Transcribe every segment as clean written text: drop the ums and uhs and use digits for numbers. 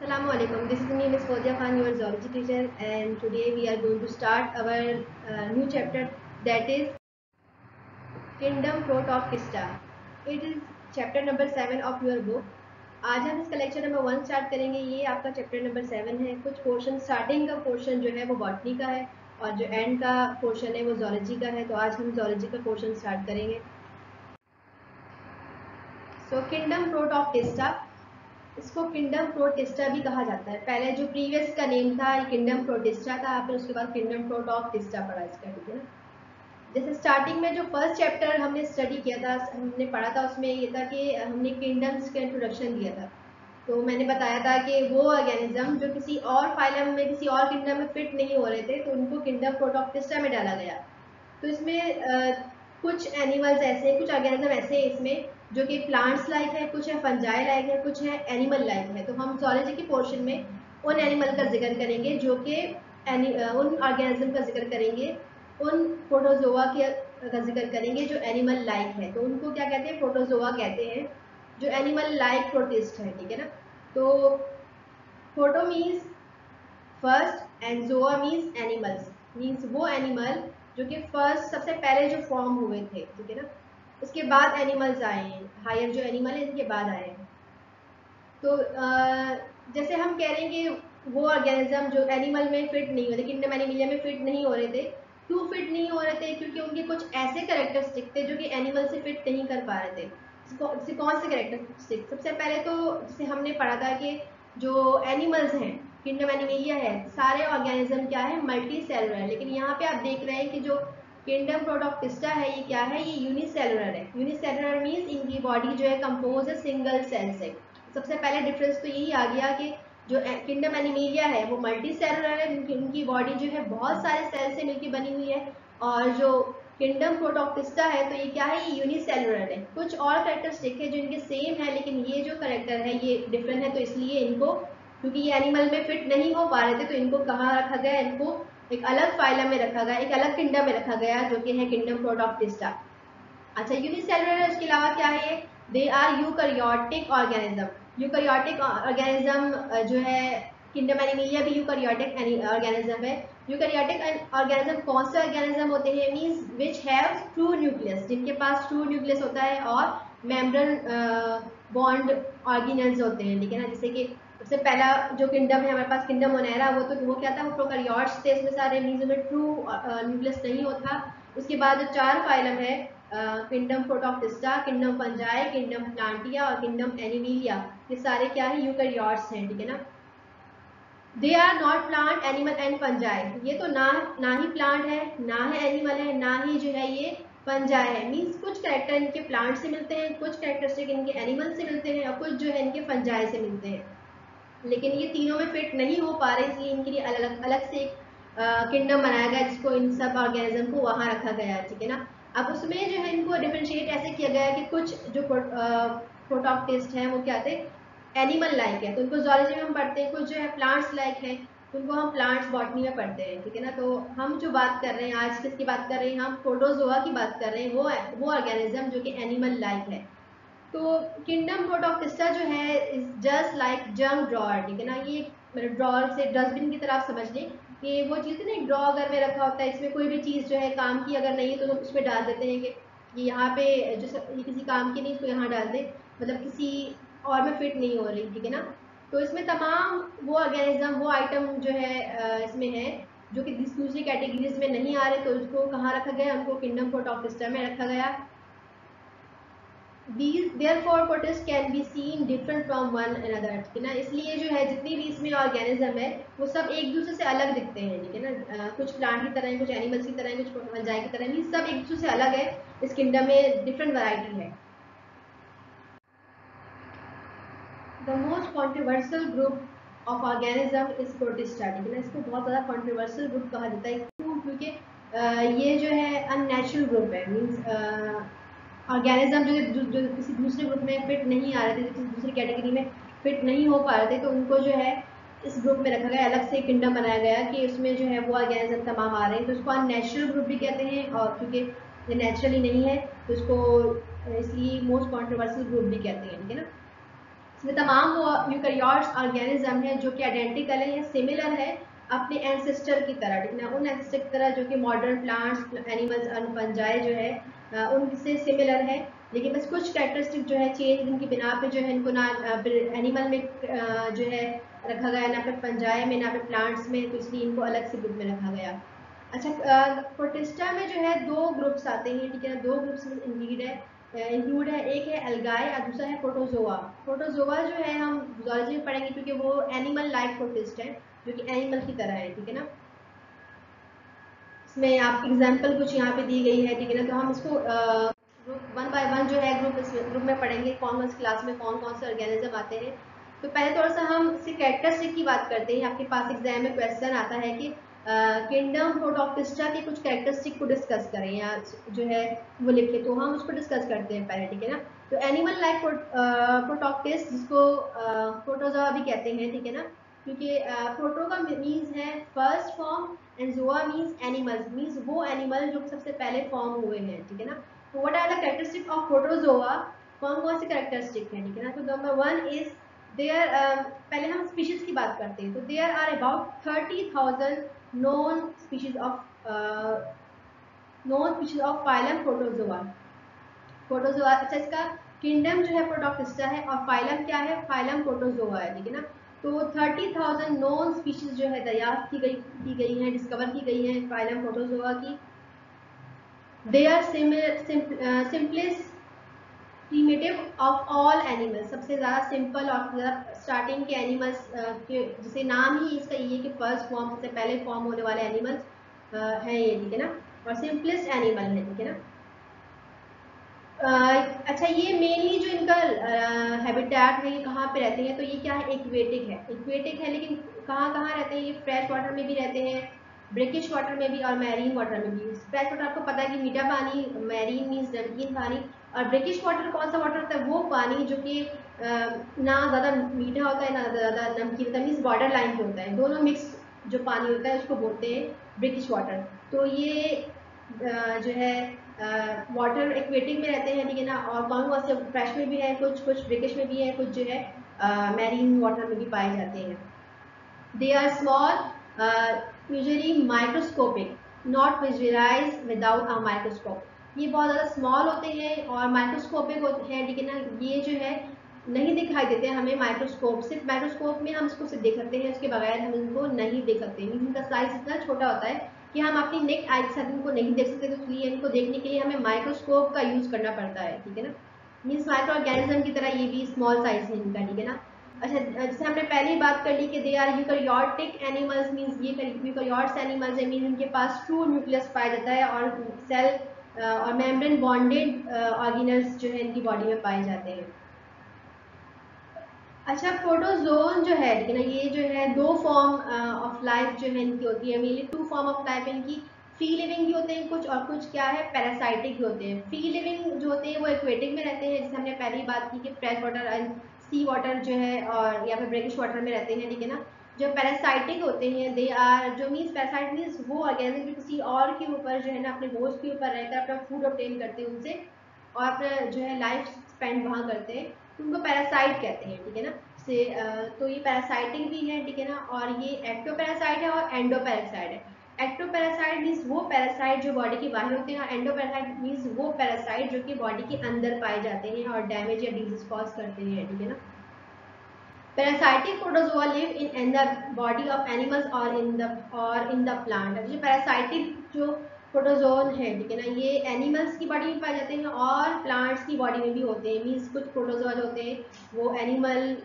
Assalamu alaikum. This is me, Miss Fozia Khan, your zoology teacher, and today we are going to start our new chapter, that is Kingdom Protoctista. It is chapter number 7 of your book. आज हम इसका lecture number 1 start करेंगे। ये आपका chapter number 7 है। कुछ portion, starting का portion जो है वो बॉटनी का है और जो एंड का पोर्शन है वो जोलॉजी का है। तो आज हम जोलॉजी का पोर्शन स्टार्ट करेंगे। सो किंगडम प्रोटॉक्टिस्टा, इसको किंगडम प्रोटिस्टा भी कहा जाता है। पहले जो प्रीवियस का नेम था किंगडम प्रोटिस्टा था, आपने उसके बाद किंगडम प्रोटॉक्टिस्टा पढ़ा इसका, ठीक है ना। जैसे स्टार्टिंग में जो फर्स्ट चैप्टर हमने स्टडी किया था, हमने पढ़ा था, उसमें ये था कि हमने किंगडम्स का इंट्रोडक्शन दिया था। तो मैंने बताया था कि वो ऑर्गेनिज्म जो किसी और फाइलम में, किसी और किंगडम में फिट नहीं हो रहे थे, तो उनको किंगडम प्रोटॉक्टिस्टा में डाला गया। तो इसमें कुछ एनिमल्स ऐसे हैं, कुछ ऑर्गेनिज्म ऐसे हैं इसमें जो कि प्लांट्स लाइक है, कुछ है फंजाई लाइक है, कुछ है एनिमल लाइक है। तो हम ज़ूलॉजी के पोर्शन में उन एनिमल का जिक्र करेंगे जो कि उन ऑर्गेनिज्म का जिक्र करेंगे, उन प्रोटोजोआ का जिक्र करेंगे जो एनिमल लाइक है। तो उनको क्या कहते हैं? प्रोटोजोआ कहते हैं, जो एनिमल लाइक प्रोटिस्ट है, ठीक है ना। तो proto means first and zoa means animals, means वो एनिमल जो कि फर्स्ट, सबसे पहले जो फॉर्म हुए थे, ठीक है ना। उसके बाद एनिमल्स आए हैं, हायर जो एनिमल है इनके बाद आए हैं। तो जैसे हम कह रहे हैं कि वो ऑर्गेनिज्म जो एनिमल में फिट नहीं हो रहे, किंगडम एनिमलिया में फिट नहीं हो रहे थे। क्यों फिट नहीं हो रहे थे? क्योंकि उनके कुछ ऐसे कैरेक्टरिस्टिक थे जो कि एनिमल से फिट नहीं कर पा रहे थे। कौन से कैरेक्टरिस्टिक? सबसे पहले तो जैसे हमने पढ़ा था कि जो एनिमल्स हैं, किंगडम एनिमलिया है, सारे ऑर्गेनिज्म क्या है? मल्टी सेलुलर है। लेकिन यहाँ पे आप देख रहे हैं कि जो किंगडम प्रोटॉक्टिस्टा है ये क्या है? ये यूनिसेलुलर है। यूनिसेलुलर मीन्स इनकी बॉडी जो है कंपोज है सिंगल सेल से। सबसे पहले डिफरेंस तो यही आ गया कि जो किंगडम एनिमलिया है वो मल्टी सेलुलर है, उनकी बॉडी जो है बहुत सारे सेल से मिलकर बनी हुई है। और जो किंगडम प्रोटॉक्टिस्टा है तो ये क्या है? ये यूनिसेलुलर है। कुछ और कैरेक्टरिस्टिक है जो इनके सेम है, लेकिन ये जो करेक्टर है ये डिफरेंट है। तो इसलिए इनको, क्योंकि ये एनिमल में फिट नहीं हो पा रहे थे, तो इनको कहाँ रखा गया? इनको एक अलग फाइलम में रखा गया, एक अलग किंगडम में रखा गया, जो कि है किंगडम प्रोटॉक्टिस्टा। अच्छा, यूनिसेलुलर है, उसके अलावा क्या है? They are eukaryotic organism. Eukaryotic organism जो है, किंगडम एनिमलिया भी यूकैरियोटिक ऑर्गेनिज्म है। यूकैरियोटिक ऑर्गेनिज्म कौन से ऑर्गेनिज्म होते हैं? Means which have true nucleus, जिनके पास ट्रू न्यूक्लियस होता है और मेम्ब्रेन बॉन्ड ऑर्गेनेल्स होते हैं, ठीक है ना। जैसे कि सबसे पहला जो किंगडम है हमारे पास, किंगडम ओनेरा, वो क्या था? वो प्रोकैरियोट्स थे, उसमें सारे मींस में ट्रू न्यूक्लियस नहीं होता। उसके बाद जो 4 फाइलम है, किंगडम प्रोटॉक्टिस्टा, किंगडम फंजाई, किंगडम प्लांटिया और किंगडम एनिमलिया, ये सारे क्या है? यूकैरियोट्स हैं, ठीक है ना। They are not plant, animal and fungi. ये तो ना ही प्लांट है, ना है एनिमल है, ना ही जो है ये फंजाई है। मीन्स कुछ कैरेक्टर इनके प्लांट से मिलते हैं, कुछ कैरेक्टरिस्टिक इनके एनिमल से मिलते हैं और कुछ जो है इनके फंजाई से मिलते हैं। लेकिन ये तीनों में फिट नहीं हो पा रहे, इसलिए इनके लिए अलग अलग से एक किंगडम बनाया गया, जिसको इन सब ऑर्गेनिज्म को वहाँ रखा गया है, ठीक है ना। अब उसमें जो है इनको डिफ्रेंशिएट ऐसे किया गया है कि कुछ जो प्रोटॉक्टिस्ट हैं वो क्या थे? एनिमल लाइक है, तो उनको ज़ूलॉजी में हम पढ़ते हैं। कुछ जो है प्लांट्स लाइक है, तो उनको हम प्लांट्स बॉटनी में पढ़ते हैं, ठीक है ना। तो हम जो बात कर रहे हैं आज, किसकी बात कर रहे हैं? हम प्रोटोजोआ की बात कर रहे हैं, वो ऑर्गेनिज्म जो कि एनिमल लाइक है। तो किंगडम प्रोटॉक्टिस्टा जो है is just like junk drawer, ठीक है ना। ये मेरे ड्रॉअर से डस्टबिन की तरफ समझ लें कि वो चीज़ है ना, एक ड्रॉ अगर में रखा होता है, इसमें कोई भी चीज़ जो है काम की अगर नहीं है तो उसमें डाल देते हैं कि ये यहाँ पे जो ये किसी काम की नहीं, इसको यहाँ डाल दे, मतलब किसी और में फिट नहीं हो रही, ठीक है ना। तो इसमें तमाम वो ऑर्गेनिज्म, वो आइटम जो है इसमें है जो कि दूसरी कैटेगरीज में नहीं आ रहे, तो उसको कहाँ रखा गया? उनको किंगडम प्रोटॉक्टिस्टा में रखा गया। These therefore protists can be seen different from one another, ठीक है ना। इसलिए जो है जितनी भी इसमें ऑर्गेनिज्म है वो सब एक दूसरे से अलग दिखते हैं, ठीक है ना। कुछ प्लांट की तरह है, कुछ एनिमल्स की तरह है, कुछ फंजाई की तरह है, ये सब एक दूसरे से अलग है। इस किंगडम में डिफरेंट वैरायटी है। The most controversial group of organism is protista, ठीक है ना। इसको बहुत ज़्यादा कॉन्ट्रोवर्शियल ग्रुप कहा जाता है। क्यों? क्योंकि ये जो है अननेचुरल ग्रुप है। मीन्स ऑर्गेनिज्म जो किसी दूसरे ग्रुप में फिट नहीं आ रहे थे, किसी दूसरी कैटेगरी में फिट नहीं हो पा रहे थे, तो उनको जो है इस ग्रुप में रखा गया, अलग से किंगडम बनाया गया कि उसमें जो है वो ऑर्गेनिज्म तमाम आ रहे हैं। तो उसको अननेचुरल ग्रुप भी कहते हैं, और क्योंकि ये नेचुरली नहीं है तो उसको इसलिए मोस्ट कॉन्ट्रोवर्शियल ग्रुप भी कहते हैं, ठीक है ना। इसमें तमाम वो यूकैरियोट्स ऑर्गेनिज्म है जो कि आइडेंटिकल है या सिमिलर है अपने एंसेस्टर की तरह, ठीक है ना, उन एंसेस्टर की तरह जो कि मॉडर्न प्लांट्स एनिमल्स और फंजाई जो है उनसे सिमिलर है, लेकिन बस कुछ कैरेक्टरिस्टिक जो है चेंज इनकी बिना पे जो है इनको ना एनिमल में जो है रखा गया, ना पे फंजाई में, ना पे प्लांट्स में, तो इसलिए इनको अलग से ग्रुप में रखा गया। अच्छा, प्रोटिस्टा में जो है दो ग्रुप्स आते हैं, ठीक है ना, दो ग्रुप्स इंक्लूड है, एक है एल्गाई और दूसरा है प्रोटोजोआ। प्रोटोजोआ जो है हम जूलॉजी में पढ़ेंगे क्योंकि वो एनिमल लाइक प्रोटिस्ट है जो कि एनिमल की तरह है, ठीक है ना। इसमें आप एग्जांपल कुछ यहाँ पे दी गई है, ठीक है ना, तो हम इसको ग्रुप वन बाय वन जो है ग्रुप में पढ़ेंगे कौन कौन सी क्लास में कौन कौन से ऑर्गेनिज्म आते हैं। तो पहले थोड़ा सा हम इसके कैरेक्टरिस्टिक की बात करते हैं। आपके पास एग्जाम में क्वेश्चन आता है कि किंगडम प्रोटोक्टिस्टा के कुछ कैरेक्टरिस्टिक को डिस्कस करें या जो है वो लिखे, तो हम उसको डिस्कस करते हैं पहले, ठीक है ना। तो एनिमल लाइक प्रोटोक्टिस्ट जिसको प्रोटोजोआ भी कहते हैं, ठीक है ना, क्योंकि प्रोटो का मीन्स है first form and zoa means animals, means वो एनिमल जो सबसे पहले फॉर्म हुए हैं, ठीक है ना। तो what are the characteristic of protozoa, कौन कौन से कैरेक्टरिस्टिक हैं, ठीक है ना। तो नंबर वन इज देयर, पहले हम स्पीशीज की बात करते हैं, तो there are about 30,000 known species of phylum protozoa. Protozoa, अच्छा, इसका किंगडम जो है प्रोटोक्टिस्टा है और फाइलम क्या है, फाइलम प्रोटोजोआ है, ठीक है ना। तो 30,000 नॉन स्पीशीज जो है दरियाफ्त की गई हैं, डिस्कवर की गई हैं फाइलम प्रोटोजोआ की। They are simplest primitive of all animals, सबसे ज़्यादा सिंपल और स्टार्टिंग के एनिमल्स के जिसे नाम ही इसका ये कि फर्स्ट फॉर्म, सबसे पहले फॉर्म होने वाले एनिमल्स हैं ये, ठीक है ना, और सिंपलेस्ट एनिमल है, ठीक है ना। अच्छा, ये मेनली जो इनका हैबिटेट है ये कहाँ पे रहते हैं, तो ये क्या है, एक्वेटिक है, लेकिन कहाँ कहाँ रहते हैं ये, फ्रेश वाटर में भी रहते हैं, ब्रिकिश वाटर में भी और मैरीन वाटर में भी। फ्रेश वाटर आपको पता है कि मीठा पानी, मैरीन मीन्स नमकीन पानी, और ब्रिकिश वाटर कौन सा वाटर होता है, वो पानी जो कि ना ज़्यादा मीठा होता है ना ज़्यादा नमकीन होता है, मीन्स बॉर्डर लाइन पे होता है, दोनों मिक्स जो पानी होता है उसको बोलते हैं ब्रिकिश वाटर। तो ये जो है वाटर एक्वेटिक में रहते हैं, ठीक है ना, और कौन कौन से फ्रेश में भी है, कुछ कुछ ब्रिकिश में भी है, कुछ जो है मैरीन वाटर में भी पाए जाते हैं। They are small, usually microscopic, not visualize without a microscope. ये बहुत ज़्यादा स्मॉल होते हैं और माइक्रोस्कोपिक होते हैं, ठीक है ना, ये जो है नहीं दिखाई देते हैं हमें माइक्रोस्कोप, सिर्फ माइक्रोस्कोप में हम इसको सिर्फ देख सकते हैं, उसके बगैर हम इनको नहीं देख सकते। इनका साइज इतना छोटा होता है कि हम अपनी नेक आई के साथ इनको नहीं देख सकते, तो इसलिए इनको देखने के लिए हमें माइक्रोस्कोप का यूज करना पड़ता है, ठीक है ना। मीन्स माइक्रो ऑर्गेनिज्म की तरह ये भी स्मॉल साइज है इनका, ठीक है ना। अच्छा, जैसे हमने पहले ही बात कर ली कि they are eukaryotic animals, means ये यूकैरियोट्स एनिमल्स है, मीन्स इनके पास ट्रू न्यूक्लियस पाया जाता है और सेल और मेम्ब्रेन बॉन्डेड ऑर्गेनल्स जो है इनकी बॉडी में पाए जाते हैं। अच्छा, प्रोटोजोन जो है, ठीक है ना, ये जो है दो फॉर्म ऑफ लाइफ जो है इनकी होती है, mainly two form of life इनकी, फ्री लिविंग भी होते हैं कुछ, और कुछ क्या है पैरासाइटिक भी होते हैं। फ्री लिविंग जो होते हैं वो एक्वेटिक में रहते हैं, जैसे हमने पहले ही बात की कि fresh water and sea water जो है और या फिर ब्रेकिश वाटर में रहते हैं, ठीक है ना। जो पैरासाइटिक होते हैं दे आर, जो मीन्स पैरासाइट मीन्स वो ऑर्गेनिज्म जो किसी और के ऊपर जो है ना अपने होस्ट के ऊपर रहकर अपना फूड ऑब्टेन करते हैं उनसे और अपना जो है लाइफ स्पेंड वहाँ करते हैं, तो उनको पैरासाइट कहते हैं, ठीक है ना। से तो ये पैरासाइटिक भी है, ठीक है ना, और ये एक्टोपैरासाइट है और एंडोपैरासाइट है। एक्टोपैरासाइट मीन्स वो पैरासाइट जो बॉडी के बाहर होते हैं और एंडोपैरासाइट मीन्स वो पैरासाइट जो कि बॉडी के अंदर पाए जाते हैं और डैमेज या डिजीज कॉज करते हैं, ठीक है ना। Parasitic protozoa live in the body of animals और इन द प्लांट। जो पैरासाइटिक जो प्रोटोजोन है, ठीक है ना, ये एनिमल्स की बॉडी में पाए जाते हैं और प्लांट्स की बॉडी में भी होते हैं। मीन्स कुछ प्रोटोजोआ जो होते हैं वो एनिमल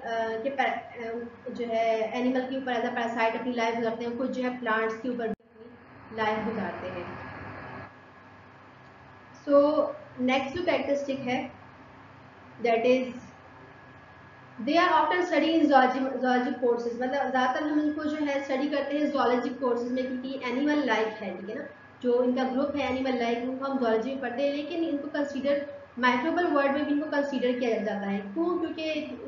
जो है एनिमल के ऊपर एज अ पैरासाइट अपनी लाइफ गुजारते हैं, कुछ जो है प्लांट्स के ऊपर भी अपनी लाइफ गुजारते हैं। सो नेक्स्ट जो कैरेक्टरिस्टिक है that is they are often study in zoologic courses, मतलब ज़्यादातर हम इनको जो है स्टडी करते हैं जोलॉजिक कोर्सेज में, क्योंकि एनिमल लाइफ है, ठीक है ना। जो इनका ग्रुप है एनिमल लाइफ, उनको हम जोलॉजी में पढ़ते हैं, लेकिन इनको कंसीडर माइक्रोबल वर्ड में भी इनको कंसीडर किया जाता है। क्यों? क्योंकि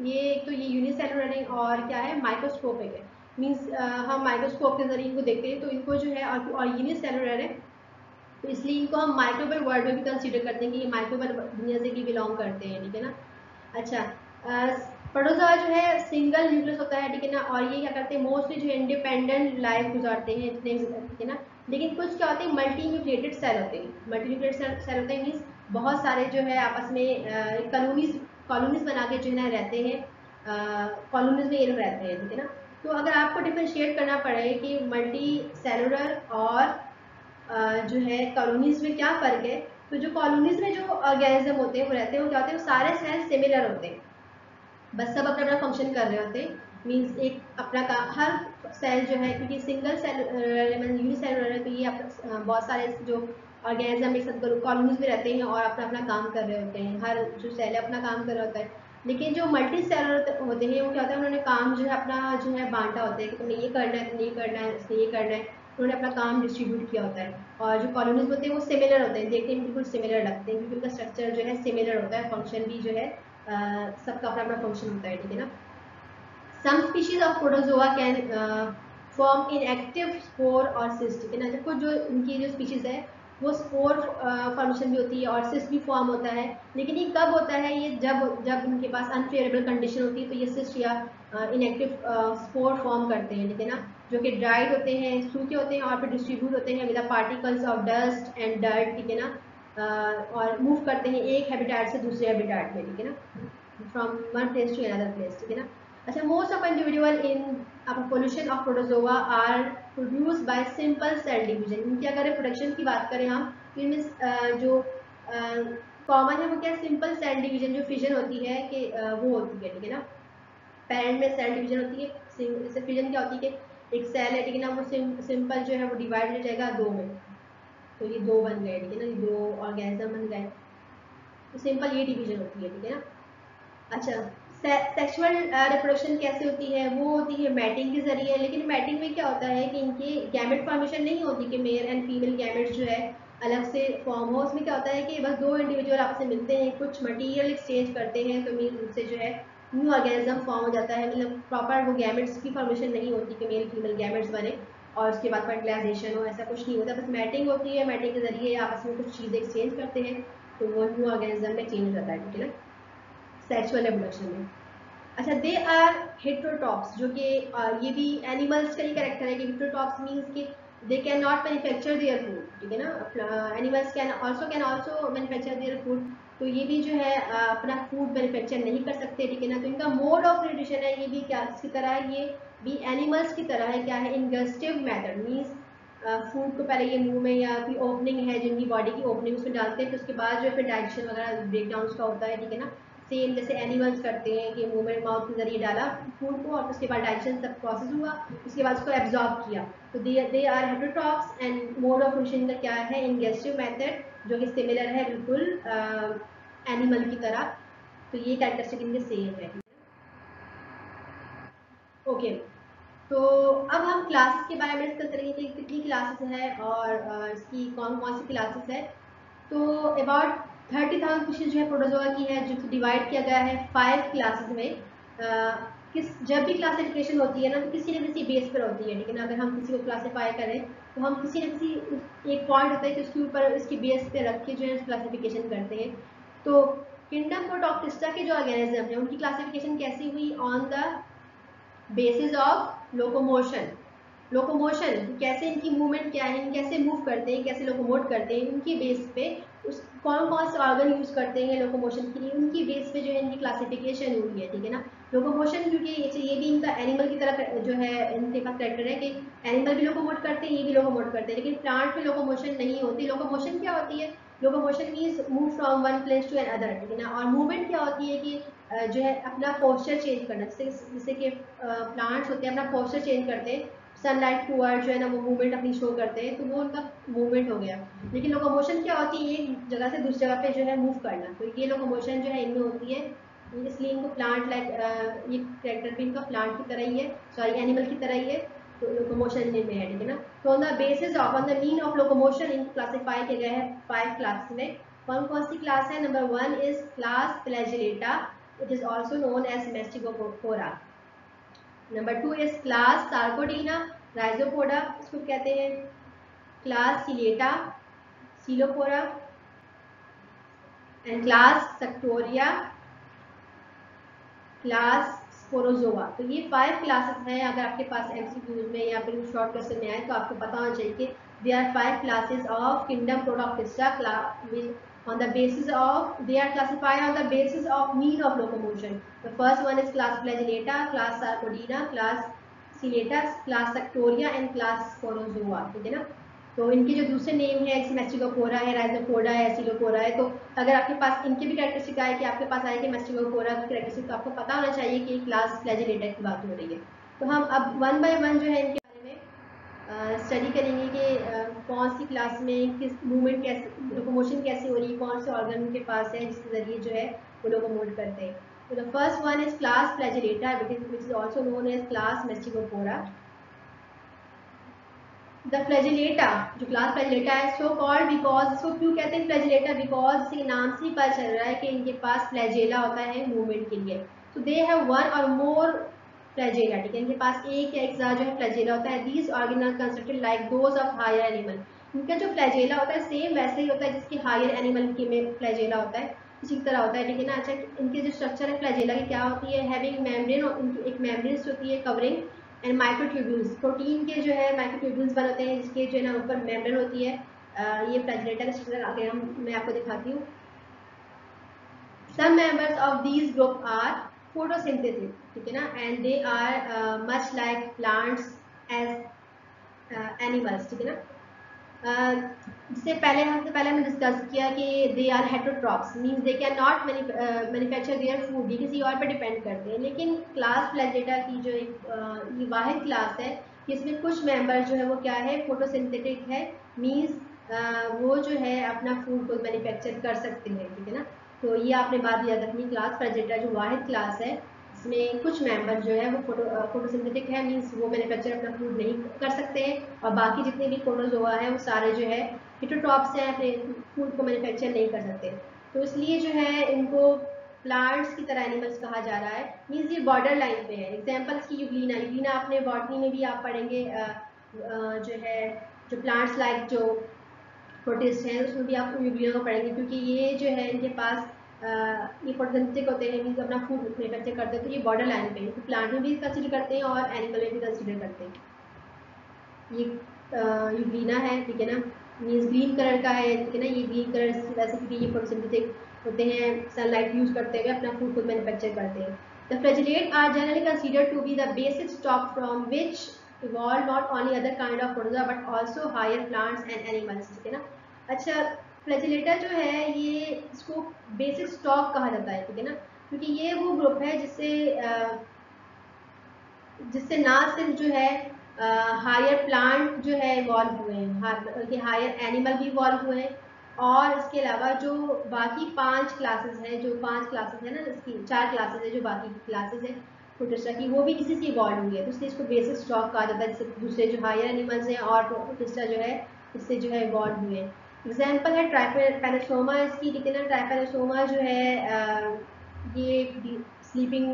ये एक तो ये यूनिसेलुलर है और क्या है माइक्रोस्कोपिक है, मीन्स हम माइक्रोस्कोप के जरिए इनको देखते हैं, तो इनको जो है और यूनिसेलुलर है, तो इसलिए इनको हम माइक्रोबल वर्ड में भी कंसीडर करते हैं कि ये माइक्रोबल दुनिया से भी बिलोंग करते हैं, ठीक है ना। अच्छा, प्रोटोजोआ जो है सिंगल न्यूक्लियस होता है, ठीक है ना, और ये क्या करते हैं मोस्टली जो इंडिपेंडेंट लाइफ गुजारते हैं इतने, ठीक है ना। लेकिन कुछ क्या होते हैं मल्टी न्यूक्लिएटेड सेल होते हैं, मल्टी न्यूक्लिएटेड सेल होते हैं मीन्स बहुत सारे जो है आपस में कॉलोनीज बना के जो है ना रहते हैं, कॉलोनीज में ये लोग रहते हैं, ठीक है ना। तो अगर आपको डिफरेंशिएट करना पड़े कि मल्टी सेलुलर और जो है कॉलोनीज में क्या फ़र्क है, तो जो कॉलोनीज में जो ऑर्गेनिज्म होते हैं वो रहते हैं, वो क्या होते हैं, वो सारे सेल सिमिलर होते हैं, बस सब अपना अपना फंक्शन कर रहे होते हैं। मीन्स एक अपना का हर सेल जो है, क्योंकि सिंगल सेल यूनिसेलुलर है, तो ये बहुत सारे जो ऑर्गेनिज्म एक साथ कॉलोनीज में रहते हैं और अपना अपना काम कर रहे होते हैं, हर जो सेल है अपना काम कर रहा होता है। लेकिन जो मल्टी सेलुलर होते हैं वो क्या होता है, उन्होंने काम जो है अपना जो है बांटा होता है कि तुमने ये करना है, तुमने ये करना है, इसने ये करना है, उन्होंने अपना काम डिस्ट्रीब्यूट किया होता है। और जो कॉलोनीज होते हैं वो सिमिलर होते हैं, देखने में बिल्कुल सिमिलर लगते हैं क्योंकि उनका स्ट्रक्चर जो है सिमिलर होता है, फंक्शन भी जो है सबका अपना अपना फंक्शन होता है, ठीक है ना। Some species of protozoa can form in active spore और सिस्ट, ठीक है ना। जब कुछ जो इनकी जो स्पीशीज है वो स्पोर फॉर्मेशन भी होती है और सिस्ट भी फॉर्म होता है, लेकिन ये कब होता है, ये जब जब इनके पास अनफेयरेबल कंडीशन होती है, तो ये सिस्ट या इनएक्टिव स्पोर फॉर्म करते हैं, ठीक है ना, जो कि ड्राइड होते हैं, सूखे होते हैं और फिर डिस्ट्रीब्यूट होते हैं with particles of dust and dirt, ठीक है ना, और मूव करते हैं एक हैबिटेट से दूसरे हैबिटेट में, ठीक है ना, from one place to another place, ठीक है ना। अच्छा, most of individual in population of protozoa are produce by simple cell division. इनकी अगर प्रोडक्शन की बात करें हम, तो इनमें जो कॉमन है वो क्या, सिंपल सेल डिवीजन जो फिजन होती है कि वो होती है, ठीक है ना। पेरेंट में सेल डिवीजन होती है, इससे फिजन क्या होती है कि एक सेल है, ठीक है ना, वो सिंपल जो है वो डिवाइड हो जाएगा दो में, तो ये दो बन गए, ठीक है ना, ये दो ऑर्गेनिज्म बन गए, तो सिंपल ये डिवीजन होती है, ठीक है ना। अच्छा, सेक्सुअल रिप्रोडक्शन कैसे होती है, वो होती है मैटिंग के जरिए, लेकिन मैटिंग में क्या होता है कि इनकी गैमेट फॉर्मेशन नहीं होती कि मेल एंड फीमेल गैमेट्स जो है अलग से फॉर्म हो। उसमें क्या होता है कि बस दो इंडिविजुअल आपस में मिलते हैं, कुछ मटेरियल एक्सचेंज करते हैं, तो मीन उससे जो है न्यू ऑर्गेनिज्म फॉर्म हो जाता है, मतलब प्रॉपर वो गैमेट्स की फॉर्मेशन नहीं होती कि मेल फीमेल गैमेट्स बने और उसके बाद फर्टिलाइजेशन हो, ऐसा कुछ नहीं होता, बस मैटिंग होती है, मैटिंग के जरिए आपस में कुछ चीज़ें एक्सचेंज करते हैं, तो वो न्यू ऑर्गेनिज्म में चेंज हो जाता है, ठीक है ना, सेक्सुअल रिप्रोडक्शन में। अच्छा, दे आर हेट्रोटॉप्स, जो कि ये भी एनिमल्स का ही कैरेक्टर है कि हेट्रोटॉप्स मीन्स कि दे can not manufacture their food, ठीक है ना। Animals can also manufacture their food, तो ये भी जो है अपना फूड मैन्युफैक्चर नहीं कर सकते, ठीक है ना। तो इनका मोड ऑफ न्यूट्रिशन है, ये भी क्या इसकी तरह है, ये भी एनिमल्स की तरह है, क्या है, इंगस्टिव मेथड मीन्स फूड को पहले ये मुंह में या कोई ओपनिंग है जिनकी बॉडी की ओपनिंग उसमें डालते हैं, फिर उसके बाद जो फिर डाइजेशन वगैरह ब्रेक डाउन उसका होता है, ठीक है ना। सेम जैसे एनिमल्स करते हैं कि मुंह में माउथ के जरिए डाला फूड को और उसके बाद डाइजेशन सब प्रोसेस हुआ, उसके बाद उसको एब्जॉर्ब किया, तो they are heterotrophs and mode of nutrition का क्या है, इंगेस्टिव मेथड, जो कि सिमिलर है बिल्कुल एनिमल की तरह, तो ये कैरेक्टरिस्टिक इनके सेम है। ओके, तो अब हम क्लासेस के बारे में डिस्कस करेंगे कि कितनी क्लासेस है और इसकी कौन कौन सी क्लासेस है। तो अबाउट 30,000 स्पीशीज जो है प्रोटोजोआ की है, जो डिवाइड किया गया है 5 क्लासेस में। जब भी क्लासिफिकेशन होती है ना, तो किसी न किसी बेस पर होती है, ठीक है ना। अगर हम किसी को क्लासीफाई करें तो हम किसी न किसी एक पॉइंट होता है कि उसके ऊपर इसकी बेस पे रख के जो है क्लासिफिकेशन करते हैं। तो किंगडम प्रोटोक्टिस्टा के जो ऑर्गेनिज्म है उनकी क्लासिफिकेशन कैसी हुई, on the basis of locomotion. Locomotion कैसे, इनकी मूवमेंट क्या है, कैसे मूव करते हैं, कैसे लोकोमोट करते हैं, उनकी बेस पे उस कौन कौन से ऑर्गन यूज करते हैं लोकोमोशन के लिए, उनकी बेस पे जो है इनकी क्लासिफिकेशन हुई है, ठीक है ना। लोकोमोशन क्योंकि ये भी इनका एनिमल की तरह जो है इनके पास कैरेक्टर है कि एनिमल भी लोकोमोट करते हैं, ये भी लोकोमोट करते हैं, लेकिन प्लांट में लोकोमोशन नहीं होती। लोकोमोशन क्या होती है, locomotion means move from one place to other, ठीक है ना। और मूवमेंट क्या होती है कि जो है अपना पोस्चर चेंज करना, जैसे कि प्लांट्स होते हैं अपना पोस्चर चेंज करते हैं सनलाइट टूवर्ड जो है ना, वो मूवमेंट अपनी शो करते हैं, तो वो उनका मूवमेंट हो गया। लेकिन लोकोमोशन क्या होती है, एक जगह से दूसरी जगह पे जो है मूव करना, तो ये लोकोमोशन जो है इनमें होती है, इसलिए इनको प्लांट लाइक ये कैरेक्टर भी इनका प्लांट की तरह ही है, सॉरी एनिमल की तरह ही है, तो लोकोमोशन में है, ठीक है ना। तो on the basis of on the mean of locomotion इनको क्लासीफाई किया गया है 5 क्लासेस में। कौन कौन सी क्लास है, number 1 is class flagellata, it is also known as Mastigophora. Number 2 is class Sarcodina rhizopoda, इसको कहते हैं। class Sileta Coleopora and class Suctoria class Sporozoa. तो ये 5 क्लासेस हैं। अगर आपके पास एमसीक्यूज में या फिर शॉर्ट क्वेश्चन में आए तो आपको पता होना चाहिए कि they are 5 classes of kingdom protoctista on the basis of they are classified on the basis of mean of locomotion. The first one is class Flagellata, class Sarcodina, class Ciliatus, class Sectoria and class Sporozoa, ठीक है ना। तो इनके जो दूसरे name है मैस्टिगोफोरा है, Rhizophora है, एसिलोफोरा है। तो अगर आपके पास इनके भी कैरेक्टरिस्टिक आए कि आपके पास आए कि मैस्टिगोफोरा की कैरेक्टरिस्टिक, तो आपको पता होना चाहिए कि क्लास फ्लैजिलेटा की बात हो रही है। तो हम अब 1 बाय 1 जो है इनके बारे में स्टडी करेंगे कि कौन सी क्लास में किस मूवमेंट कैसे, लोकोमोशन कैसे हो रही है, कौन से ऑर्गन के पास है जिसके जरिए जो है वो लोकोमोट करते हैं। तो the first one is class flagellata which is also known as class mastigophora. The flagellata, जो क्लास फ्लैजिलेटा है, सो कॉल्ड बिकॉज, इसको क्यों कहते हैं फ्लैजिलेटा, बिकॉज इसके नाम से ही पता चल रहा है कि इनके पास फ्लैजेला होता है मूवमेंट के लिए। सो दे हैव 1 और मोर फ्लैजेला, ठीक है, इनके पास एक या एक ज़्यादा जो है फ्लैजेला होता है। These organ are constructed like those of higher animal. इनका जो फ्लैजेला होता है सेम वैसे ही होता है जिसके हायर एनिमल के में फ्लैजेला होता है, इसी तरह होता है, ठीक है ना। अच्छा, इनके जो स्ट्रक्चर है फ्लैजेला की क्या होती है, हैविंग मेम्ब्रेन, इनकी एक मेम्ब्रेन होती है कवरिंग एंड माइक्रोट्यूब्यूल्स, प्रोटीन के जो है माइक्रोट्यूब्यूल्स बनते हैं जिसके जो है ना ऊपर मेम्ब्रेन होती है। ये फ्लैजिलेटा का स्ट्रक्चर आगे मैं आपको दिखाती हूँ। Some members of these group are photosynthetic, ठीक है ना, and they are much like plants as animals, ठीक है ना। जिससे पहले हमने डिस्कस किया कि they are heterotrophs, means they can not manufacture their food, ये किसी और पे डिपेंड करते हैं। लेकिन क्लास फ्लैजिलेटा की जो एक ये वाहिद क्लास है इसमें कुछ मेंबर जो है वो क्या है, फोटोसिंथेटिक है, मींस वो जो है अपना फूड को मैन्युफैक्चर कर सकते हैं, ठीक है ना। तो ये आपने बात याद रखनी, क्लास फ्लैजिलेटा जो वाहिद क्लास है इसमें कुछ मेंबर जो है वो फोटोसिंथेटिक है, मींस वो मैन्युफैक्चर अपना फूड नहीं कर सकते हैं, और बाकी जितने भी प्रोटोजोआ है वो सारे जो है हेटरोट्रॉप्स हैं, अपने फूड को मैन्युफैक्चर नहीं कर सकते। तो इसलिए जो है इनको प्लांट्स की तरह एनिमल्स कहा जा रहा है, मींस ये बॉर्डर लाइन पे है। एग्जांपल्स की यूग्लिना, यूग्लिना आपने बॉटनी में भी आप पढ़ेंगे, जो है जो प्लांट्स लाइक जो प्रोटिस्ट हैं उसमें भी आप यूग्लिना को पढ़ेंगे, क्योंकि ये जो है इनके पास ये फोटोसिंथेटिक होते हैं, मींस अपना फूड मैन्युफैक्चर करते हैं। तो ये बॉर्डर लाइन पे है, तो प्लांट में भी कंसिडर करते हैं और एनिमल में भी कंसिडर करते हैं। ये यूग्लिना है, ठीक है ना, मींस ग्रीन कलर का है, ठीक है ना। ये ग्रीन कलर वैसे क्योंकि ये फोटोसिंथेटिक होते हैं, सनलाइट यूज करते हुए अपना फूड खुद मैन्युफैक्चर करते हैं। The flagellate are generally considered to be the basic stock from which evolved not only other kind of protozoa but also higher plants and animals, ठीक है ना। अच्छा, फ्लैजिलेटा जो है ये इसको बेसिक स्टॉक कहा जाता है, ठीक है ना, क्योंकि ये वो ग्रुप है जिससे ना सिर्फ जो है हायर प्लांट जो है इवॉल्व हुए हैं, बल्कि हायर एनिमल भी इवॉल्व हुए हैं, और इसके अलावा जो बाकी 5 क्लासेस हैं, जो 5 क्लासेस है ना, इसकी 4 क्लासेस है जो बाकी की क्लासेस है प्रोटिस्टा की, वो भी इसी से इवॉल्व हुई है। तो इसलिए इसको बेसिक स्टॉक कहा जाता है, जिससे दूसरे जो हायर एनिमल्स हैं और प्रोटिस्टा जो है इससे जो है इवॉल्व हुए हैं। एग्जाम्पल है ट्राइपैनोसोमा इसकी, ठीक है ना। ट्राइपैनोसोमा जो है ये स्लीपिंग,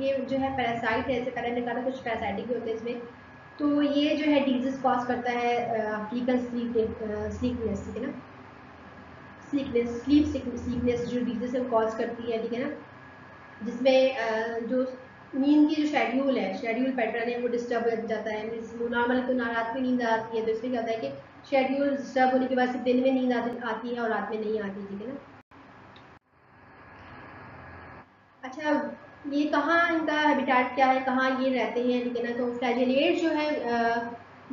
ये जो है पैरासाइट है, इससे पहले हमने कहा था कुछ पैरासाइटिक भी होते हैं इसमें। तो ये जो है डिजीज कॉज करता है अफ्रीकन स्लीपनेस, ठीक है ना, स्लीपनेस जो डिजीज है कॉज करती है, ठीक है ना, जिसमें जो नींद की जो शेड्यूल पैटर्न है वो डिस्टर्ब हो जाता है। मीन्स नॉर्मल तो रात में नींद आती है, तो इसमें क्या होता है कि शेड्यूल डिस्टर्ब होने के बाद सिर्फ दिन में नींद आती है और रात में नहीं आती, ठीक है ना। अच्छा, ये कहाँ इनका हैबिटेट क्या है, कहाँ ये रहते हैं, ठीक है ना। तो फ्लैजिलेट जो है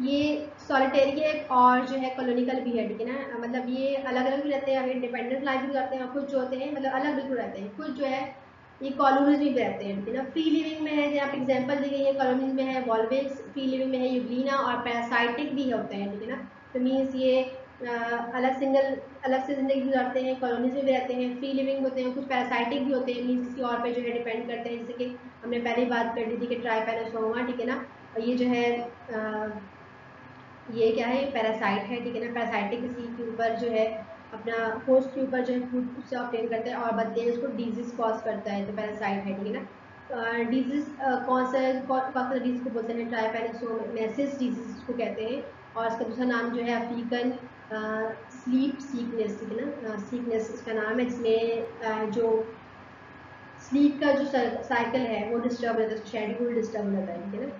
ये सॉलिटेरी है और जो है कॉलोनिकल भी है, ठीक है ना। मतलब ये अलग अलग भी रहते हैं, इंडिपेंडेंट लाइफ भी करते हैं, और कुछ जो होते हैं मतलब अलग बिल्कुल रहते हैं। कुछ जो है ये कॉलोनीज में भी रहते हैं, ठीक है ना। फ्री लिविंग में है, यहाँ पे एग्जाम्पल दी गई है, कॉलोनीज में है वॉल्वेक्स, फ्री लिविंग में है यूग्लिना, और पैरासाइटिक भी होते हैं, ठीक है ना। तो मीन्स ये अलग से जिंदगी गुजारते हैं, कॉलोनीज में भी रहते हैं, फ्री लिविंग होते हैं, कुछ पैरासाइटिक भी होते हैं, मीन्स किसी और पे जो है डिपेंड करते हैं, जैसे कि हमने पहले बात कर ली थी कि ट्राइपैनोसोमा, ठीक है ना। और ये जो है ये क्या है, पैरासाइट है, ठीक है ना। पैरासाइटिक किसी के ऊपर जो है अपना होस्ट के ऊपर जो है फूड उससे ऑब्टेन करते हैं और बदले में उसको डिजीज कॉज करता है, तो पैरासाइट है, ठीक है ना। डिजीज कौन सा डिजीज को बोलते हैं, ट्राइपैनोसोमेसिस डिजीज को कहते हैं, और इसका दूसरा नाम जो है अफ्रीकन स्लीप सीकनेस, ठीक है ना, सीकनेस इसका नाम है, जिसमें जो स्लीप का जो साइकिल है वो डिस्टर्ब रहता है, शेड्यूल डिस्टर्ब हो जाता है, ठीक है ना।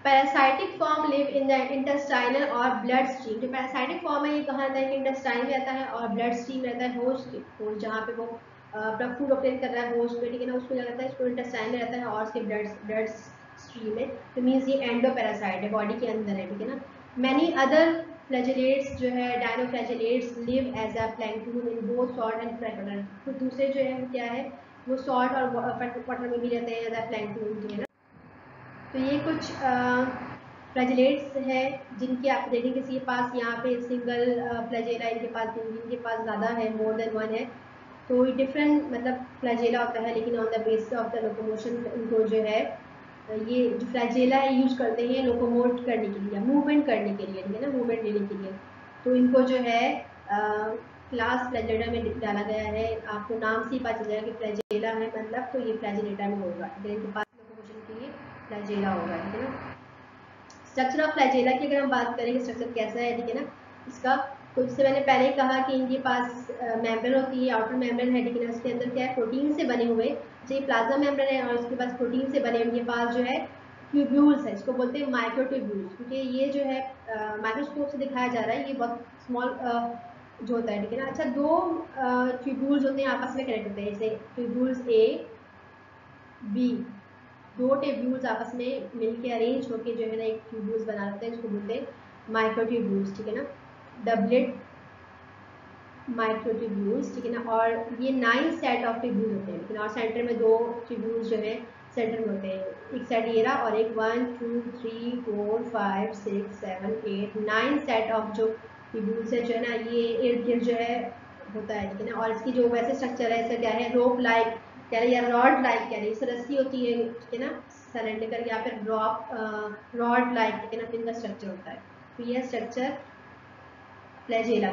Parasitic form live in the intestinal और ब्लड स्ट्रीम। जो पैरासाइटिक फॉर्म है ये कहा जाता है कि इंटेस्टाइन रहता है और ब्लड स्ट्रीम रहता है होस्ट जहाँ पे वो अपना फूड ऑब्टेन कर रहा है होस्ट पे, ठीक है ना, उसको क्या कहता है, इसको इंटेस्टाइन में रहता है और उसके ब्लड स्ट्रीम में, तो मीन्स ये एंडो पैरासाइट है, बॉडी के अंदर है, ठीक है ना। मैनी अदर फ्लैजेलेट्स जो है dinoflagellates live as a plankton in both salt and fresh water. तो दूसरे जो है वो क्या है, वो सॉल्ट और वाटर में भी रहते हैं एज अ प्लैंक्टन, ठीक है ना। तो ये कुछ फ्लैजेलेट्स है जिनके आप देखें किसी के पास यहाँ पे सिंगल फ्लैजेला इनके पास ज़्यादा है, मोर देन वन है, तो डिफरेंट मतलब फ्लैजेला होता है, लेकिन on the basis of the locomotion इनको जो है ये जो फ्लैजेला है यूज करते हैं लोकोमोट करने के लिए, मूवमेंट करने के लिए, ठीक है ना, मूवमेंट लेने के लिए। तो इनको जो है क्लास फ्लैजेला में डाला गया है, आपको नाम से ही पता चल जाएगा कि फ्लैजेला है मतलब, तो ये फ्लैजेलेटा में होगा, ठीक है, इनके पास लोकोमोशन के लिए फ्लैजेला होगा, ठीक है ना। स्ट्रक्चर ऑफ फ्लैजेला की अगर हम बात करें कि स्ट्रक्चर कैसा है, ठीक है ना, इसका तो इससे मैंने पहले ही कहा कि इनके पास मेम्ब्रेन होती है, आउटर मेम्ब्रेन है, ठीक है ना, उसके अंदर क्या है, प्रोटीन से बने हुए, ये प्लाज्मा मेम्ब्रेन है और इसके पास प्रोटीन से बने इनके पास जो है ट्यूब्यूल्स है, इसको बोलते हैं माइक्रोट्यूब्यूल्स, क्योंकि ये जो है माइक्रोस्कोप से दिखाया जा रहा है, ये बहुत स्मॉल जो होता है, ठीक है ना। अच्छा, दो ट्यूब्यूल्स होते हैं आपस में कनेक्ट होते हैं, जैसे ट्यूब्यूल्स ए बी, दो ट्यूब्यूल्स आपस में मिलके अरेंज होके जो है ना एक ट्यूब्यूल्स बना लेते हैं, इसको बोलते हैं माइक्रोट्यूब्यूल्स, ठीक है ना, डबलेट माइक्रोट्यूब्यूल्स, ठीक है ना। और ये 9 सेट ऑफ ट्यूब्यूल्स होते हैं, लेकिन और सेंटर में दो ट्यूब्यूल्स जो है सेंटर में होते हैं, एक सेट ये रहा और एक 1 2 3 4 5 6 7 8 9 सेट ऑफ जो ट्यूब्यूल्स है जो है ना ये इर्द गिर्द जो है होता है, ठीक है ना। और इसकी जो वैसे स्ट्रक्चर है इसका क्या है, रोप लाइक कह रहे या रॉड लाइक कह रहे, इस रस्सी होती है, ठीक है ना, सरेंडर या फिर रॉड लाइक, ठीक है ना, तो इनका स्ट्रक्चर होता है। तो यह structure flagella.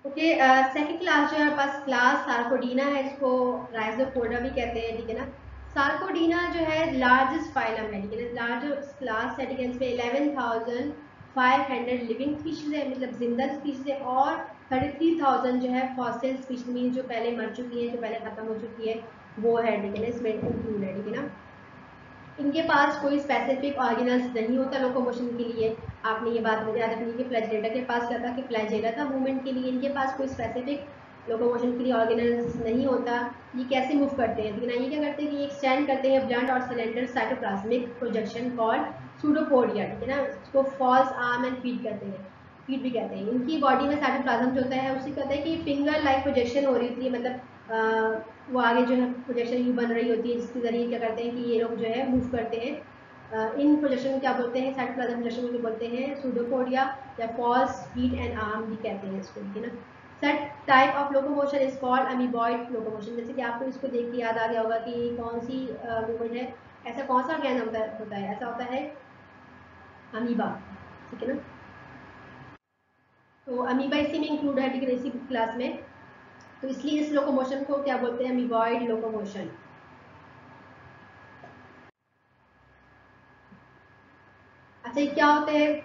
Okay, second class जो है पास क्लास सार्कोडीना है, इसको राइजोपोडा भी कहते हैं, ठीक है ना। सार्कोडीना जो है लार्जेस्ट फाइलम है, ठीक है ना, लार्जेस्ट क्लास है, ठीक है, इसमें 11,500 लिविंग स्पीशीज है, मतलब जिंदा स्पीशीज है, और 33,000 जो है फॉसिल स्पीशीज मीन जो पहले मर चुकी है, जो पहले खत्म हो चुकी है वो है, ठीक है ना, इसमें इंक्लूड है, ठीक है ना। इनके पास कोई स्पेसिफिक ऑर्गेनल्स नहीं होता लोकोमोशन के लिए, आपने ये बात याद रखनी है कि फ्लैजेलेटा के पास क्या था कि फ्लैजेला था मूवमेंट के लिए, इनके पास कोई स्पेसिफिक लोकोमोशन के लिए ऑर्गेनल्स नहीं होता। ये कैसे मूव करते हैं, लेकिन ये क्या करते हैं कि ये एक्सटेंड करते हैं ब्लंट और cylinder cytoplasmic projection called pseudopodia, ठीक है ना, इसको फॉल्स आर्म एंड फीट करते हैं, फीट भी कहते हैं। इनकी बॉडी में साइटोप्लाज्म जो होता है उसी कहते हैं कि फिंगर लाइक प्रोजेक्शन हो रही होती है, मतलब वो आगे जो है प्रोजेक्शन यू बन रही होती है, जिसके जरिए क्या करते हैं कि ये लोग जो है मूव करते हैं। इन प्रोजेक्शन को क्या बोलते हैं, साइटोप्लाज्म प्रोजेक्शन को बोलते हैं सूडोपोडिया या फॉल्स फीट एंड आर्म भी कहते हैं इसको, ठीक है ना। Set type of locomotion is called amoeboid locomotion. जैसे कि आपको इसको देख के याद आ गया होगा कि कौन सी मूवमेंट है, ऐसा कौन सा ज्ञान होता है, ऐसा होता है अमीबा, ठीक है ना। तो अमीबा इसी में इंक्लूड है, ठीक है, इसी क्लास में, तो इसलिए इस लोकोमोशन को क्या बोलते हैं, अमीबॉइड लोकोमोशन। अच्छा, ये क्या होते हैं,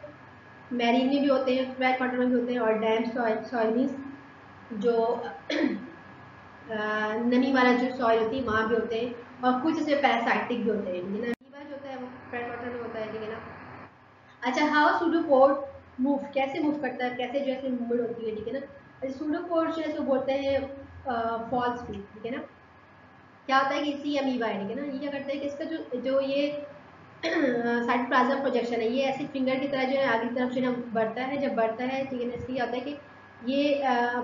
मैरीन में भी होते हैं, फ्लैट वाटर में भी होते हैं, और डैम सॉइल मीन्स जो नमी वाला जो सॉइल होती है वहाँ भी होते हैं, और कुछ जैसे पैरासाइटिक भी होते हैं, ठीक है ना। अमीबा जो होता है वो फ्लैट वाटर में होता है, ठीक है ना। अच्छा, हाउ सूडोपोड मूव, कैसे मूव करता है, कैसे जो है मूवमेंट होती है, ठीक है ना। सूडोपोड जो है तो बोलते हैं फॉल्स फीट, ठीक है ना। क्या होता है कि इसी अमीबा है, ठीक है ना, ये क्या करता है कि इसका जो जो ये साइटोप्लाज्म प्रोजेक्शन है, ये ऐसे फिंगर की तरह जो है आगे की तरफ जो है बढ़ता है, जब बढ़ता है, ठीक है ना, इसलिए होता है कि ये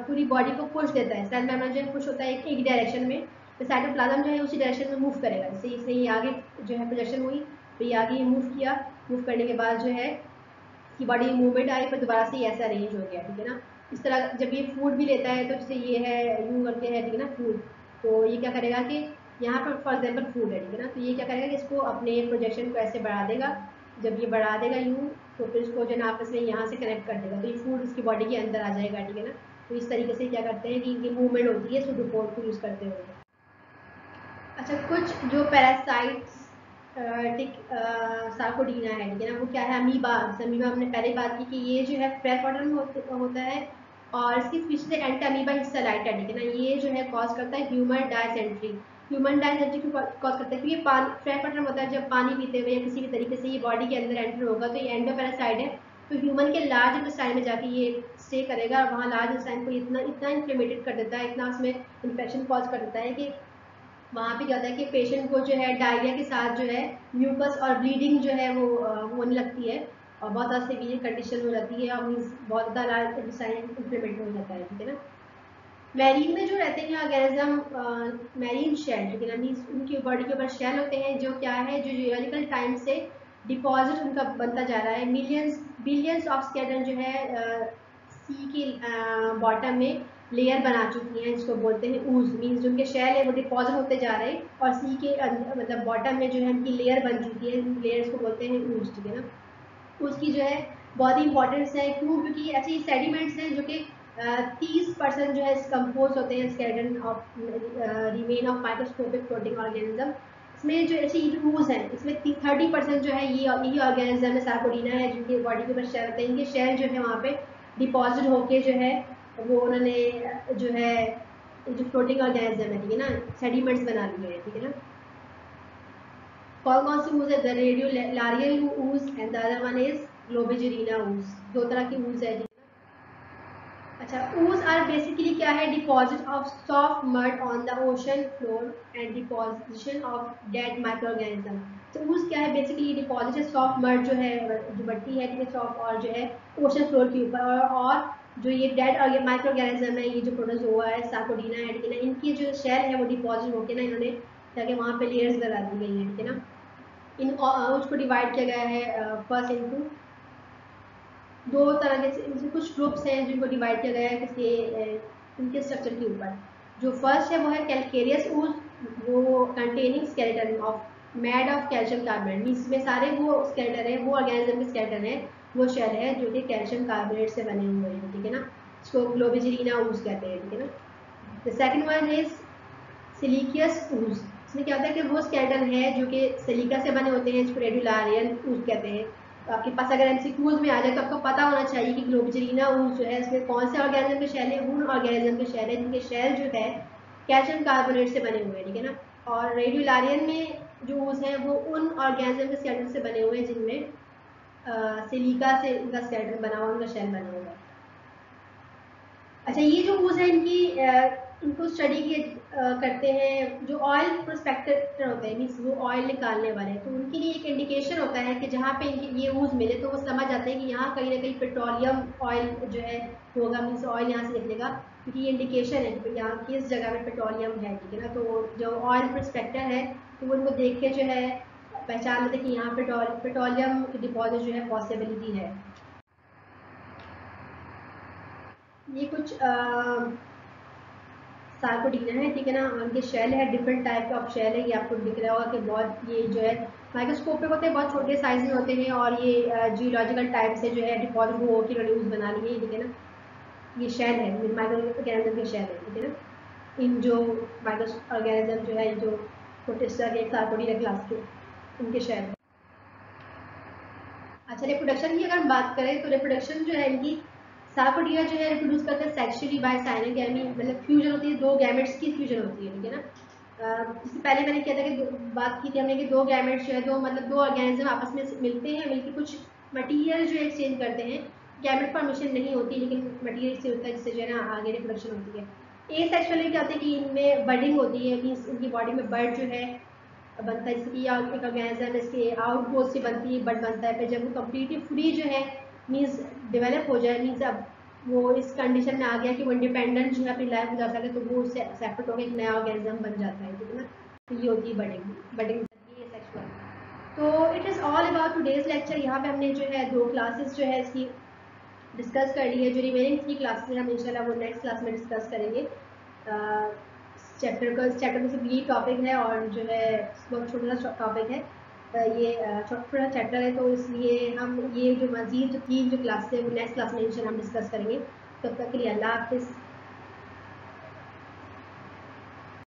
पूरी बॉडी को पुश देता है, सेल मेम्ब्रेन जो है पुश होता है एक डायरेक्शन में, तो साइटोप्लाज्म जो है उसी डायरेक्शन में मूव करेगा, जैसे इसने ये आगे जो है प्रोजेक्शन हुई, तो ये आगे मूव किया, मूव करने के बाद जो है कि बॉडी मूवमेंट आई, फिर दोबारा से ऐसा अरेंज हो गया, ठीक है ना। इस तरह जब ये फूड भी लेता है तो जैसे ये है यूँ करके है, ठीक है ना, फूड, तो ये क्या करेगा कि यहाँ पर फॉर एग्जाम्पल फूड है, ठीक है ना, तो ये क्या करेगा कि इसको अपने प्रोजेक्शन को ऐसे बढ़ा देगा, जब ये बढ़ा देगा यूँ, तो फिर इसको जो है ना आपस में यहाँ से कनेक्ट कर देगा, तो ये फूड उसकी बॉडी के अंदर आ जाएगा, ठीक है ना। तो इस तरीके से क्या करते हैं कि इनकी मूवमेंट होती है सूडोपोड को यूज़ करते हुए। अच्छा, कुछ जो पैरासाइट्स सार्कोडीना है, ठीक है ना, वो क्या है, अमीबा। अमीबा हमने पहले बात की कि ये जो है फ्रेश वाटर में होता है, और इसकी स्पीशीज है एंटामीबा हिस्सैलाइटा, ठीक है ना। ये जो है कॉज करता है ह्यूमन डायसेंट्री। ह्यूमन डायसेंट्री क्यों कॉज करता है? क्योंकि पानी फ्रेश वाटर में होता है, जब पानी पीते हुए या किसी भी तरीके से ये बॉडी के अंदर एंटर होगा तो ये एंडोपैरासाइट है, तो ह्यूमन के लार्ज इंटेस्टाइन में जाके ये स्टे करेगा और वहाँ लार्ज इंटेस्टाइन को इतना इतना इन्फ्लेमेटेड कर देता है, इतना उसमें इन्फेक्शन कॉज कर देता है कि वहाँ पे क्या होता है कि पेशेंट को जो है डायरिया के साथ जो है म्यूकस और ब्लीडिंग जो है वो होने लगती है और बहुत ज़्यादा सीवियर कंडीशन हो जाती है और मीन्स बहुत ज़्यादा इम्प्लीमेंट हो जाता है, ठीक है ना। मैरीन में जो रहते हैं ऑर्गेनिज्म मैरीन शेल, ठीक है ना, मीन्स उनकी बॉडी के ऊपर शेल होते हैं जो क्या है, जो जियोलॉजिकल टाइम से डिपॉजिट उनका बनता जा रहा है। मिलियंस बिलियंस ऑफ स्केलेटन जो है सी की बॉटम में लेयर बना चुकी हैं, जिसको बोलते हैं ऊज। मीन्स जो उनके शेल है वो डिपॉजिट होते जा रहे हैं और सी के मतलब बॉटम में जो है उनकी लेयर बन चुकी है, लेयर्स को बोलते हैं ऊज, ठीक है ना। उसकी जो है बहुत ही इंपॉर्टेंस है, क्यों? क्योंकि ऐसे सेडिमेंट्स हैं जो कि 30% जो है कंपोज होते हैं skeleton of remain of microscopic floating organism. इसमें जो ऐसे यूज है इसमें 30% जो है ये यही ऑर्गेनिज्म है, सार्कोडीना है, जिनकी बॉडी के ऊपर शेल होते हैं। इनके शेल जो है वहाँ पे डिपॉजिट होके जो है वो उन्होंने जो है जो फ्लोटिंग ऑर्गेनिज्म है, ठीक है ना, सेडिमेंट्स बना लिए हैं, ठीक है ना। कौन सी ऊज है? The radiolarian ooze and the other one is globigerina ooze. दो तरह की ऊज है। अच्छा, ऊज आर बेसिकली क्या है? Deposit of soft mud on the ocean floor and deposition of dead micro organism. तो ऊज क्या है? बेसिकली डिपॉजिट है सॉफ्ट मड जो है, जो मट्टी है, ठीक है, सॉफ्ट, और जो है ओशन फ्लोर के ऊपर, और जो ये डेड और ये माइक्रो ऑर्गेनिज्म है, ये जो प्रोड्यूस हुआ है सार्कोडीना है, ठीक है ना, इनकी जो शेल है वो डिपॉजिट होकर ना इन्होंने जाके वहाँ पे लेयर्स लगा दी गई हैं, ठीक है ना। इन उसको डिवाइड किया गया है फर्स्ट इनटू दो तरह के कुछ ग्रुप्स हैं जिनको डिवाइड किया गया है किसी इनके स्ट्रक्चर के ऊपर। जो फर्स्ट है वो है कैलकेरियस ऊज, वो containing skeleton of made of calcium carbonate. Means में सारे वो स्केलेटन है, वो ऑर्गेनिज्म के स्केलेटन है, वो शेल है जो कि कैल्शियम कार्बोनेट से बने हुए हैं, ठीक है ना। इसको ग्लोबिजेरिना ऊज कहते हैं, ठीक है ना। द सेकंड वन इज सिलिकियस ऊज। इसमें क्या होता है कि वो स्केलेटन है जो कि सिलिका से बने होते हैं, इसको रेडुलारियन ऊज कहते हैं। तो आपके पास अगर एमसीक्यूज में आ जाए तो आपको पता होना चाहिए कि ग्लोबिजेरिना ऊज जो है इसमें कौन से ऑर्गेनिज्म के शेल है। उन ऑर्गेनिज्म के शेल है जिनके शेल जो है कैल्शियम कार्बोनेट से बने हुए हैं, ठीक है ना। और रेडुलारियन में जो ऊज है वो उन ऑर्गेनिज्म के स्केलेटन से बने हुए हैं जिनमें सिलिका से उनका स्केलेटन बना हुआ, उनका शेल बना हुआ है। अच्छा, ये जो ऊज है इनको स्टडी करते हैं जो ऑयल प्रोस्पेक्टर होते हैं, मीन्स वो ऑयल निकालने वाले हैं, तो उनके लिए एक इंडिकेशन होता है कि जहाँ पे इनकी ये ऊज मिले तो वो समझ जाते हैं कि यहाँ कहीं ना कहीं पेट्रोलियम ऑयल जो है होगा, मीन्स ऑयल यहाँ से निकलेगा, क्योंकि ये इंडिकेशन है कि यहाँ किस जगह में पेट्रोलियम है, ठीक है ना। तो जो ऑयल प्रोस्पेक्टर है तो वो उनको देख के जो है पहचान लेते हैं कि यहाँ पेट्रोलियम डिपॉजिट जो है पॉसिबिलिटी है। ये कुछ सार्कोडीना है, ठीक है ना। उनके शेल है, डिफरेंट टाइप ऑफ शेल है, ये आपको दिख रहा होगा कि बहुत ये जो है माइक्रोस्कोप पे होते हैं, बहुत छोटे साइज में होते हैं, और ये जियोलॉजिकल टाइप से जो है डिपॉजिट हो के न्यूज बना ली है, ठीक है ना। ये शेल है, माइक्रो ऑर्गेनिज्म के शेल है, ठीक है ना। इन जो माइक्रो ऑर्गेनिज्म जो है जो प्रोटिस्टा के सार्कोडीना क्लास के इनके शेल है। अच्छा, रिप्रोडक्शन की अगर हम बात करें तो रिप्रोडक्शन जो है इनकी सार्कोडिया जो है रिप्रोड्यूस करते हैं सेक्सुअली बाय साइनोगैमी, मतलब फ्यूजन होती है, दो गैमेट्स की फ्यूजन होती है, ठीक है ना। इससे पहले मैंने किया था कि बात की थी हमने कि दो गैमेट्स जो है दो मतलब दो ऑर्गेनिज्म आपस में मिलते हैं, मिलकर कुछ मटीरियल जो एक्सचेंज करते हैं। गैमेट फॉर्मेशन नहीं होती लेकिन मटीरियल से होता है, जिससे जो है ना आगे रिप्रोडक्शन होती है। ए सेक्सुअल में क्या होता है कि इनमें बडिंग होती है, मीन्स इनकी बॉडी में बर्ड जो है बनता है, जैसे कि एक ऑर्गेनिज्म इसके आउटपोस्ट से बनती है, बट बनता है, फिर जब वो कम्प्लीटली फ्री जो है मीन्स डेवलप हो जाए, मीन्स अब वो इस कंडीशन में आ गया कि वो इंडिपेंडेंट जो है अपनी लाइफ गुजार सके, तो वो उससे सेपरेट होकर एक नया ऑर्गेनिज्म बन जाता है, ठीक है ना। तो ये होती है बडिंग ये सेक्सुअल। तो it is all about today's lecture. यहाँ पे हमने जो है दो क्लासेस जो है इसकी डिस्कस कर ली है। जो रिमेनिंग 3 क्लासेस हम इंशाल्लाह वो नेक्स्ट क्लास में डिस्कस करेंगे। चैप्टर में सिर्फ ये टॉपिक है और जो है बहुत छोटा सा टॉपिक है, ये छोटा चैप्टर है, तो इसलिए हम ये जो मजीद जो 3 जो क्लास है वो नेक्स्ट क्लास में इंशाल्लाह हम डिस्कस करेंगे। तब तक के लिए अल्लाह हाफिज़।